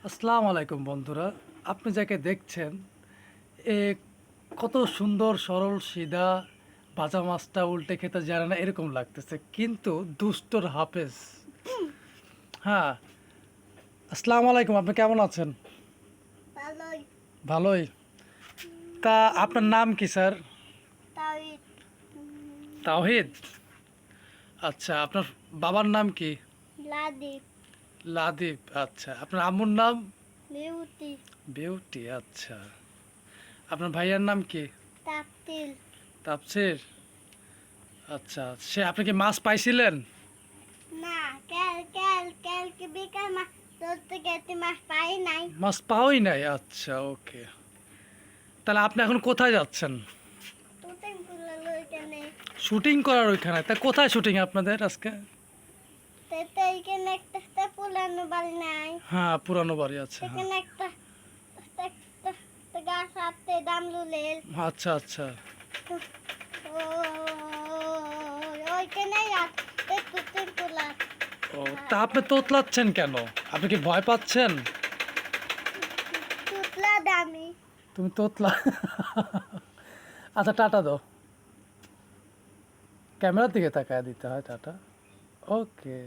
আসসালামু আলাইকুম বন্ধুরা, আপনি যাকে দেখছেন এ কত সুন্দর সরল সিধা, ভাজা মাছটা উল্টে খেতে জানে না এরকম লাগতেছে, কিন্তু দুষ্টর হাফেজ। হ্যাঁ, আসসালামু আলাইকুম, আপনি কেমন আছেন? ভালোই। ভালোই। তা আপনার নাম কি স্যার? তাওহিদ। তাওহিদ। আচ্ছা, আপনার বাবার নাম কি? লাদীপ। লাদীপ। আচ্ছা, আপনার আম্মুর নাম? বিউটি। বিউটি। আচ্ছা, আপনার ভাইয়ার নাম কি? তাপতিল। তাপসির। আচ্ছা, সে আপনি কি মাছ পাইছিলেন? না, কালকে বিকাল মাছ ধরতে গেছি, মাছ পাই নাই। মাছ পাওয়াই নাই। আচ্ছা, ওকে। তাহলে আপনি এখন কোথায় যাচ্ছেন? তুতেন কুলালো এখানে। শুটিং করার ওইখানে? তা কোথায় শুটিং আপনাদের আজকে? তো এখানে একটা পুরানো বাড়ি নাই। হ্যাঁ, পুরানো বাড়ি আছে। হ্যাঁ, এখানে একটা গাছ আছে দামলুলের। আচ্ছা আচ্ছা। ওইখানে রাখতে তুতেন কুলা। ও, তা আপনি তোতলাচ্ছেন কেন? আপনি কি ভয় পাচ্ছেন? তুতলা দামি। তুমি তোতলা। আচ্ছা, টাটা দাও। ক্যামেরার দিকে তাকায় দিতে হয় টাটা। ওকে।